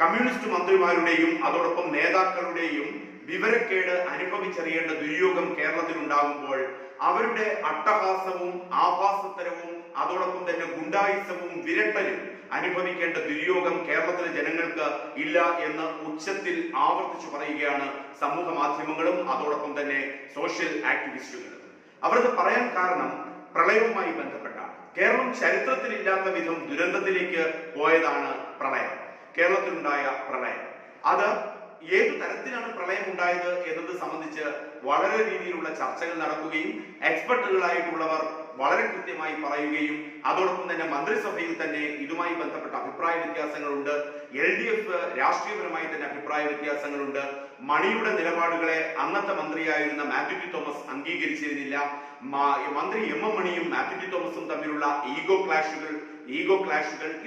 Communist മന്ത്രിമാരുടെയും അതോടൊപ്പം നേതാക്കളുടെയും വിവരക്കേട് അനുഭവിച്ചറിയേണ്ട ദുര്യോഗം കേരളത്തിൽ ഉണ്ടാകുമ്പോൾ അവരുടെ അട്ടഹാസവും ആഭാസത്തരവും അതോടൊപ്പം തന്നെ ഗുണ്ടായിസവും വിരട്ടലും അനുഭവിക്കേണ്ട ദുര്യോഗം കേരളത്തിലെ ജനങ്ങൾക്ക് ഇല്ല എന്ന് ഉച്ചത്തിൽ ആവർത്തിച്ചു പറയുകയാണ് സമൂഹ മാധ്യമങ്ങളും അതോടൊപ്പം തന്നെ സോഷ്യൽ ആക്ടിവിസ്റ്റുകളും. അവരത് പറയാൻ കാരണം പ്രളയവുമായി ബന്ധപ്പെട്ടാണ്. കേരളം ചരിത്രത്തിലില്ലാത്ത വിധം ദുരന്തത്തിലേക്ക് പോയതാണ് പ്രളയം. കേരളത്തിലുണ്ടായ പ്രളയം അത് ഏതു തരത്തിലാണ് പ്രളയം ഉണ്ടായത് എന്നത് സംബന്ധിച്ച് വളരെ രീതിയിലുള്ള ചർച്ചകൾ നടക്കുകയും എക്സ്പെർട്ടുകളായിട്ടുള്ളവർ വളരെ കൃത്യമായി പറയുകയും അതോടൊപ്പം തന്നെ മന്ത്രിസഭയിൽ തന്നെ ഇതുമായി ബന്ധപ്പെട്ട അഭിപ്രായ വ്യത്യാസങ്ങളുണ്ട്. LDF രാഷ്ട്രീയപരമായി തന്നെ അഭിപ്രായ വ്യത്യാസങ്ങളുണ്ട്. മണിയുടെ നിലപാടുകളെ അന്നത്തെ മന്ത്രിയായിരുന്ന മാത്യു ടി തോമസ് അംഗീകരിച്ചിരുന്നില്ല. മന്ത്രി M.M. മണിയും മാത്യു ടി തോമസും തമ്മിലുള്ള ഈഗോ ക്ലാഷുകൾ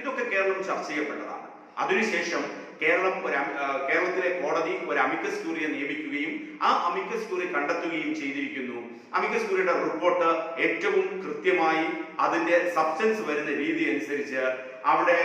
ഇതൊക്കെ കേരളം ചർച്ച ചെയ്യപ്പെട്ടതാണ്. അതിനുശേഷം കേരളത്തിലെ കോടതി ഒരു അമിക്കസ് ക്യൂറിയെ നിയമിക്കുകയും ആ അമിക്കസ് ക്യൂറി കണ്ടെത്തുകയും ചെയ്തിരിക്കുന്നു. അമിക്കസ് ക്യൂറിയുടെ റിപ്പോർട്ട് ഏറ്റവും കൃത്യമായി അതിന്റെ സബ്സ്റ്റൻസ് വരുന്ന രീതി അനുസരിച്ച് അവിടെ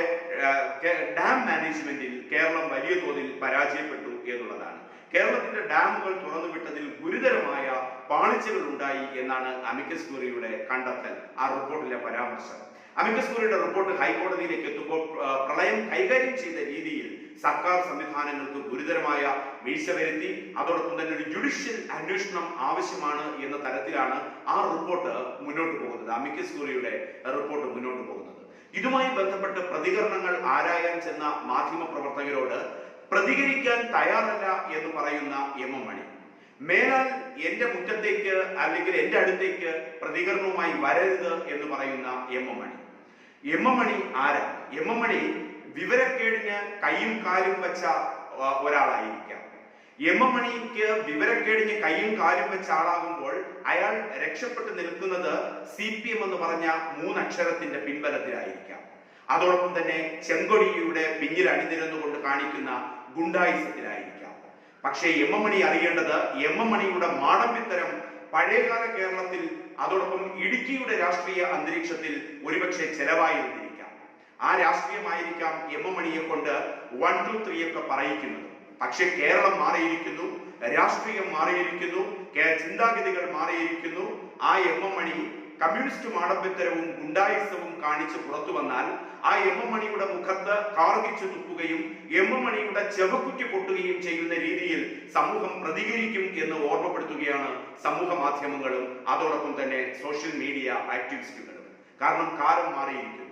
ഡാം മാനേജ്മെന്റിൽ കേരളം വലിയ തോതിൽ പരാജയപ്പെട്ടു എന്നുള്ളതാണ്. കേരളത്തിന്റെ ഡാമുകൾ തുറന്നുവിട്ടതിൽ ഗുരുതരമായ പാളിച്ചകൾ ഉണ്ടായി എന്നാണ് അമിക്കസ് ക്യൂറിയുടെ കണ്ടെത്തൽ, ആ റിപ്പോർട്ടിലെ പരാമർശം. അമിക്കസ് ക്യൂറിയുടെ റിപ്പോർട്ട് ഹൈക്കോടതിയിലേക്ക് എത്തുമ്പോൾ പ്രളയം കൈകാര്യം ചെയ്ത രീതിയിൽ സർക്കാർ സംവിധാനങ്ങൾക്ക് ഗുരുതരമായ വീഴ്ച വരുത്തി. അതോടൊപ്പം തന്നെ ഒരു ജുഡീഷ്യൽ അന്വേഷണം ആവശ്യമാണ് എന്ന തരത്തിലാണ് ആ റിപ്പോർട്ട് മുന്നോട്ട് പോകുന്നത്, അമിക്കസ് ക്യൂറിയുടെ റിപ്പോർട്ട് മുന്നോട്ട് പോകുന്നത്. ഇതുമായി ബന്ധപ്പെട്ട് പ്രതികരണങ്ങൾ ആരായാൻ ചെന്ന മാധ്യമ പ്രവർത്തകരോട് പ്രതികരിക്കാൻ തയ്യാറല്ല എന്ന് പറയുന്ന M.M. മണി, മേലാൽ എന്റെ മുറ്റത്തേക്ക് അല്ലെങ്കിൽ എന്റെ അടുത്തേക്ക് പ്രതികരണവുമായി വരരുത് എന്ന് പറയുന്ന M.M. മണി. M.M. മണി ആരാണ്? M.M. മണി വിവരക്കേടിന് കൈയും കാലും വെച്ച ഒരാളായിരിക്കാം. M.M. മണിക്ക് വിവരക്കേടിന് കൈയും കാലും വെച്ച ആളാകുമ്പോൾ അയാൾ രക്ഷപ്പെട്ടു നിൽക്കുന്നത് CPM എന്ന് പറഞ്ഞ 3 അക്ഷരത്തിന്റെ പിൻബലത്തിലായിരിക്കാം. അതോടൊപ്പം തന്നെ ചെങ്കൊടിയുടെ പിന്നിൽ അണിനിരന്നുകൊണ്ട് കാണിക്കുന്ന ഗുണ്ടായിസത്തിലായിരിക്കാം. പക്ഷേ M.M. മണി അറിയേണ്ടത് M.M. മണിയുടെ മാടമ്പിത്തരം പഴയകാല കേരളത്തിൽ അതോടൊപ്പം ഇടുക്കിയുടെ രാഷ്ട്രീയ അന്തരീക്ഷത്തിൽ ഒരുപക്ഷെ ചെലവായിരുന്നിരിക്കാം. ആ രാഷ്ട്രീയമായിരിക്കാം M.M. മണിയെ കൊണ്ട് 1, 2, 3 ഒക്കെ പറയിക്കുന്നത്. പക്ഷെ കേരളം മാറിയിരിക്കുന്നു, രാഷ്ട്രീയം മാറിയിരിക്കുന്നു, ചിന്താഗതികൾ മാറിയിരിക്കുന്നു. ആ M.M. മണി കമ്മ്യൂണിസ്റ്റ് മാടമ്പിത്തരവും ഗുണ്ടായിസവും കാണിച്ച് പുറത്തു വന്നാൽ ആ M.M. മണിയുടെ മുഖത്ത് കാർഗിച്ചു തുപ്പുകയും M.M. മണിയുടെ ചെവക്കുറ്റി പൊട്ടുകയും ചെയ്യുന്ന രീതിയിൽ സമൂഹം പ്രതികരിക്കും എന്ന് ഓർമ്മപ്പെടുത്തുകയാണ് സമൂഹ മാധ്യമങ്ങളും അതോടൊപ്പം തന്നെ സോഷ്യൽ മീഡിയ ആക്ടിവിസ്റ്റുകളും. കാരണം കാലം മാറിയിരിക്കുന്നു.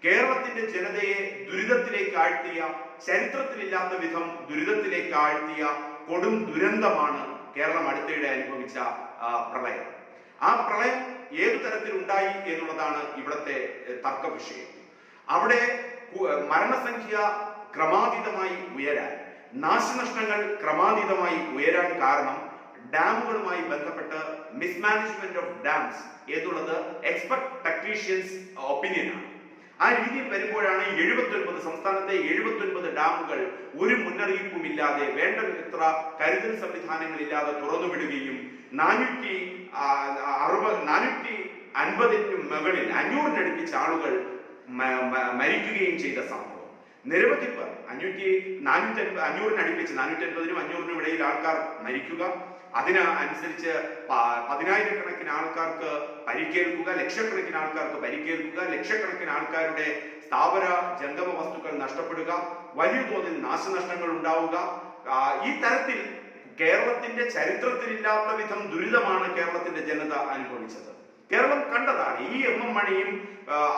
കേരളത്തിന്റെ ജനതയെ ദുരിതത്തിലേക്ക് ആഴ്ത്തിയ, ചരിത്രത്തിലില്ലാത്ത വിധം ദുരിതത്തിലേക്ക് ആഴ്ത്തിയ കൊടും ദുരന്തമാണ് കേരളം അടുത്തിടെ അനുഭവിച്ച പ്രളയം. ആ പ്രളയം ഏതു തരത്തിൽ ഉണ്ടായി എന്നുള്ളതാണ് ഇവിടുത്തെ തർക്ക വിഷയം. അവിടെ മരണസംഖ്യ ക്രമാതീതമായി ഉയരാൻ, നാശനഷ്ടങ്ങൾ ക്രമാതീതമായി ഉയരാൻ കാരണം ഡാമുകളുമായി ബന്ധപ്പെട്ട് മിസ്മാനേജ്മെന്റ് ഓഫ് ഡാംസ് എന്നുള്ളത് എക്സ്പെർട്ട് ടെക്നീഷ്യൻസ് ഒപ്പീനിയനാണ്. ആ രീതിയിൽ വരുമ്പോഴാണ് 79 സംസ്ഥാനത്തെ 79 ഡാമുകൾ ഒരു മുന്നറിയിപ്പുമില്ലാതെ വേണ്ടത്ര കരുതൽ സംവിധാനങ്ങളില്ലാതെ തുറന്നുവിടുകയും 450 മുകളിൽ 500-നടുപ്പിച്ച ആളുകൾ മരിക്കുകയും ചെയ്ത സംഭവം. നിരവധി പേർ 500-നടുപ്പിച്ച് 450-നും 500-നും ഇടയിൽ ആൾക്കാർ മരിക്കുക, അതിന് അനുസരിച്ച് 10,000-കണക്കിന് ആൾക്കാർക്ക് പരിക്കേൽക്കുക, ലക്ഷക്കണക്കിന് ആൾക്കാർക്ക് പരിക്കേൽക്കുക, ലക്ഷക്കണക്കിന് ആൾക്കാരുടെ സ്ഥാവര ജംഗമ വസ്തുക്കൾ നഷ്ടപ്പെടുക, വലിയ തോതിൽ നാശനഷ്ടങ്ങൾ ഉണ്ടാവുക. ഈ തരത്തിൽ കേരളത്തിന്റെ ചരിത്രത്തിലില്ലാത്ത വിധം ദുരിതമാണ് കേരളത്തിന്റെ ജനത അനുഭവിച്ചത്. കേരളം കണ്ടതാണ്. ഈ M.M. മണിയും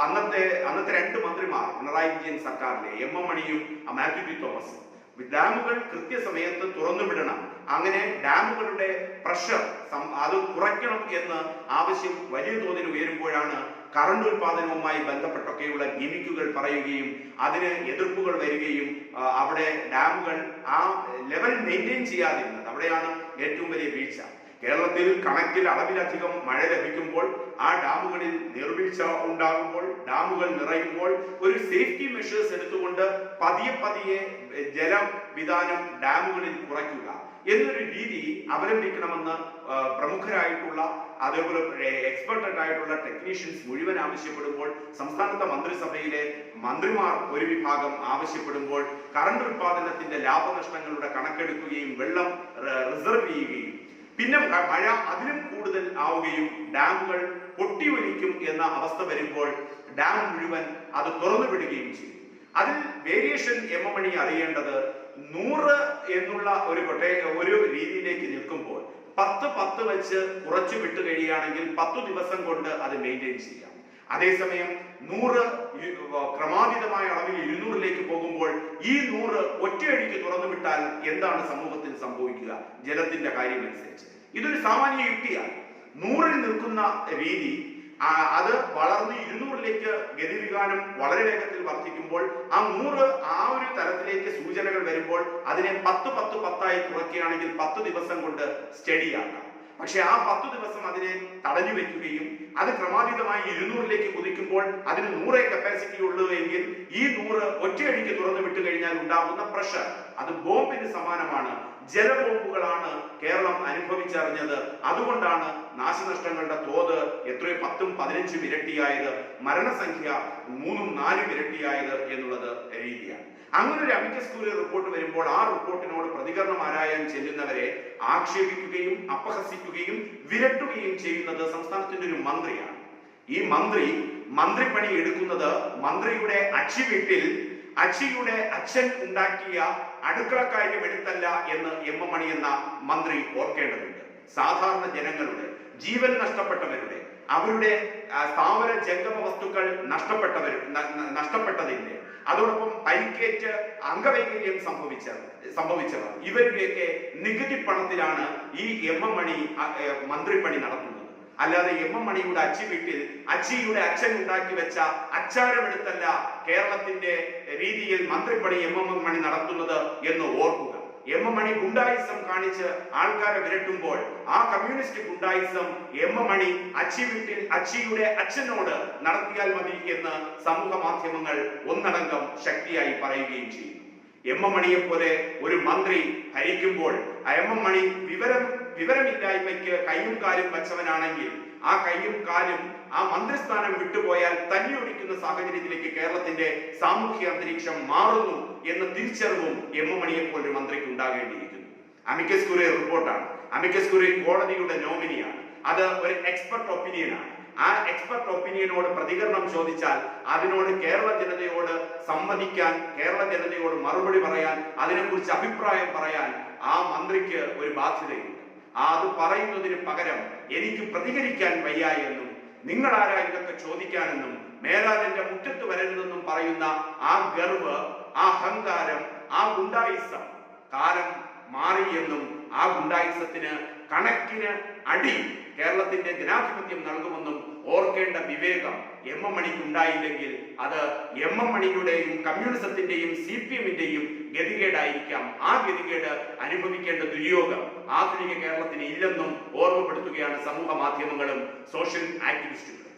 അന്നത്തെ 2 മന്ത്രിമാർ പിണറായി വിജയൻ സർക്കാരിലെ M.M. മണിയും മാത്യു ടി തോമസും ഡാമുകൾ കൃത്യസമയത്ത് തുറന്നുവിടണം, അങ്ങനെ ഡാമുകളുടെ പ്രഷർ അത് കുറയ്ക്കണം എന്ന് ആവശ്യം വലിയ തോതിൽ ഉയരുമ്പോഴാണ് കറണ്ട് ഉൽപാദനവുമായി ബന്ധപ്പെട്ടൊക്കെയുള്ള ഗിമിക്കുകൾ പറയുകയും അതിന് എതിർപ്പുകൾ വരികയും അവിടെ ഡാമുകൾ ആ ലെവൽ മെയിൻറ്റെയിൻ ചെയ്യാതിരുന്നത്. അവിടെയാണ് ഏറ്റവും വലിയ വീഴ്ച. കേരളത്തിൽ കണക്കിൽ അളവിലധികം മഴ ലഭിക്കുമ്പോൾ ആ ഡാമുകളിൽ നീർവീഴ്ച ഉണ്ടാകുമ്പോൾ, ഡാമുകൾ നിറയുമ്പോൾ ഒരു സേഫ്റ്റി മെഷേഴ്സ് എടുത്തുകൊണ്ട് പതിയെ ജലവിധാനം ഡാമുകളിൽ കുറയ്ക്കുക. എന്നൊരു രീതി അവലംബിക്കണമെന്ന് പ്രമുഖരായിട്ടുള്ള അതേപോലെ എക്സ്പെർട്ടഡ് ആയിട്ടുള്ള ടെക്നീഷ്യൻസ് മുഴുവൻ ആവശ്യപ്പെടുമ്പോൾ, സംസ്ഥാനത്തെ മന്ത്രിസഭയിലെ മന്ത്രിമാർ ഒരു വിഭാഗം ആവശ്യപ്പെടുമ്പോൾ, കറണ്ട് ഉൽപാദനത്തിന്റെ ലാഭനഷ്ടങ്ങളുടെ കണക്കെടുക്കുകയും വെള്ളം റിസർവ് ചെയ്യുകയും പിന്നെ മഴ അതിലും കൂടുതൽ ആവുകയും ഡാമുകൾ പൊട്ടിയൊലിക്കും എന്ന അവസ്ഥ വരുമ്പോൾ ഡാം മുഴുവൻ അത് തുറന്നു വിടുകയും ചെയ്യും. അതിൽ വേരിയേഷൻ എം എം മണി അറിയേണ്ടത് 100 എന്നുള്ള ഒരു രീതിയിലേക്ക് നിൽക്കുമ്പോൾ 10 വെച്ച് കുറച്ചു വിട്ടു കഴിയുകയാണെങ്കിൽ 10 ദിവസം കൊണ്ട് അത് മെയിൻറ്റെയിൻ ചെയ്യാം. അതേസമയം 100 ക്രമാതീതമായ അളവിൽ 200ലേക്ക് പോകുമ്പോൾ ഈ 100 ഒറ്റയടിക്ക് തുറന്നു വിട്ടാൽ എന്താണ് സമൂഹത്തിൽ സംഭവിക്കുക? ജലത്തിന്റെ കാര്യമനുസരിച്ച് ഇതൊരു സാമാന്യ യുക്തിയാണ്. 100ൽ നിൽക്കുന്ന രീതി അത് വളർന്ന് 200ലേക്ക് ഗതിവികാനം വളരെ വേഗത്തിൽ വർദ്ധിക്കുമ്പോൾ ആ 100 ആ ഒരു തലത്തിലേക്ക് സൂചനകൾ വരുമ്പോൾ അതിനെ 10 കുറയ്ക്കുകയാണെങ്കിൽ 10 ദിവസം കൊണ്ട് സ്റ്റഡിയാക്കാം. പക്ഷെ ആ 10 ദിവസം അതിനെ തടഞ്ഞു വെക്കുകയും അത് ക്രമാതീതമായി 200ലേക്ക് കുതിക്കുമ്പോൾ അതിന് 100 കപ്പാസിറ്റി ഉള്ളൂ എങ്കിൽ ഈ 100 ഒറ്റയടിക്ക് തുറന്നു വിട്ടു കഴിഞ്ഞാൽ ഉണ്ടാകുന്ന പ്രഷർ അത് ബോംബിന് സമാനമാണ്. ജലബോംബുകളാണ് കേരളം അനുഭവിച്ചറിഞ്ഞത്. അതുകൊണ്ടാണ് നാശനഷ്ടങ്ങളുടെ തോത് എത്രയോ 10ഉം 15ഉം ഇരട്ടിയായത്, മരണസംഖ്യ 3ഉം 4ഉം ഇരട്ടിയായത് എന്നുള്ളത് രീതിയാണ്. അങ്ങനെ ഒരു അമിക്കസ് ക്യൂറി റിപ്പോർട്ട് വരുമ്പോൾ ആ റിപ്പോർട്ടിനോട് പ്രതികരണം ആരായാൻ ചെല്ലുന്നവരെ ആക്ഷേപിക്കുകയും അപഹസിക്കുകയും വിരട്ടുകയും ചെയ്യുന്നത് സംസ്ഥാനത്തിന്റെ ഒരു മന്ത്രിയാണ്. ഈ മന്ത്രിപ്പണി എടുക്കുന്നത് മന്ത്രിയുടെ അച്ചി വീട്ടിൽ അച്ചിയുടെ അച്ഛൻ ഉണ്ടാക്കിയ അടുക്കളക്കാര്യം എടുത്തല്ല എന്ന് എം എം മണി എന്ന മന്ത്രി ഓർക്കേണ്ടതുണ്ട്. സാധാരണ ജനങ്ങളുടെ ജീവൻ നഷ്ടപ്പെട്ടവരുടെ, അവരുടെ സ്ഥാവര ജംഗമ വസ്തുക്കൾ നഷ്ടപ്പെട്ടതിന്റെ, അതോടൊപ്പം പരിക്കേറ്റ് അംഗവൈകല്യം സംഭവിച്ചവർ ഇവരുടെയൊക്കെ നികുതി പണത്തിലാണ് ഈ എം എം മണി മന്ത്രിപ്പണി നടത്തുന്നത്. അല്ലാതെ എം എം മണിയുടെ അച്ചി വീട്ടിൽ അച്ചിയുടെ അച്ഛൻ ഉണ്ടാക്കി വെച്ച അച്ചാരമെടുത്തല്ല കേരളത്തിന്റെ രീതിയിൽ മന്ത്രിപ്പണി എം എം മണി നടത്തുന്നത് എന്ന് ഓർക്കുക. എം എം മണി ഗുണ്ടായിസം കാണിച്ച് ആൾക്കാരെ വിരട്ടുമ്പോൾ ആ കമ്മ്യൂണിസ്റ്റ് ഗുണ്ടായിസം എം എം മണി അച്ചി വീട്ടിൽ അച്ചിയുടെ അച്ഛനോട് നടത്തിയാൽ മതി എന്ന് സമൂഹ മാധ്യമങ്ങൾ ഒന്നടങ്കം ശക്തിയായി പറയുകയും ചെയ്യും. എം എം മണിയെ പോലെ ഒരു മന്ത്രി ഭരിക്കുമ്പോൾ എം എം മണി വിവരമില്ലായ്മയ്ക്ക് കൈയും കാലും വച്ചവനാണെങ്കിൽ ആ കൈയും കാലും ആ മന്ത്രിസ്ഥാനം വിട്ടുപോയാൽ തല്ലിയൊടിക്കുന്ന സാഹചര്യത്തിലേക്ക് കേരളത്തിന്റെ സാമൂഹ്യ അന്തരീക്ഷം മാറുന്നു എന്ന തിരിച്ചറിവും എം എം മണിയെ പോലെ മന്ത്രിക്ക് ഉണ്ടാകേണ്ടിയിരിക്കുന്നു. അമിക്കസ് ക്യൂറി റിപ്പോർട്ടാണ്. അമിക്കസ് ക്യൂറി കോടതിയുടെ നോമിനിയാണ്. അത് ഒരു എക്സ്പെർട്ട് ഒപ്പീനിയനാണ്. ആ എക്സ്പെർട്ട് ഒപ്പീനിയനോട് പ്രതികരണം ചോദിച്ചാൽ അതിനോട് കേരള ജനതയോട് സംവദിക്കാൻ, കേരള ജനതയോട് മറുപടി പറയാൻ, അതിനെക്കുറിച്ച് അഭിപ്രായം പറയാൻ ആ മന്ത്രിക്ക് ഒരു ബാധ്യതയുണ്ട്. അത് പറയുന്നതിന് പകരം എനിക്ക് പ്രതികരിക്കാൻ വയ്യ എന്നും നിങ്ങളാരാ ഇതൊക്കെ ചോദിക്കാനെന്നും മേലാതിന്റെ മുറ്റത്ത് വരരുതെന്നും പറയുന്ന ആ ഗർവ്, ആ അഹങ്കാരം, ആ ഗുണ്ടായിസം കാലം മാറിയെന്നും ആ ഗുണ്ടായിസത്തിന് കണക്കിന് അടി കേരളത്തിന്റെ ജനാധിപത്യം നൽകുമെന്നും ഓർക്കേണ്ട വിവേകം എം എം മണിക്ക് ഉണ്ടായില്ലെങ്കിൽ അത് എം എം മണിയുടെയും കമ്മ്യൂണിസത്തിന്റെയും CPM-ന്റെയും ഗതികേടായിരിക്കാം. ആ ഗതികേട് അനുഭവിക്കേണ്ട ദുര്യോഗം ആധുനിക കേരളത്തിന് ഇല്ലെന്നും ഓർമ്മപ്പെടുത്തുകയാണ് സമൂഹ മാധ്യമങ്ങളും സോഷ്യൽ ആക്ടിവിസ്റ്റുകളും.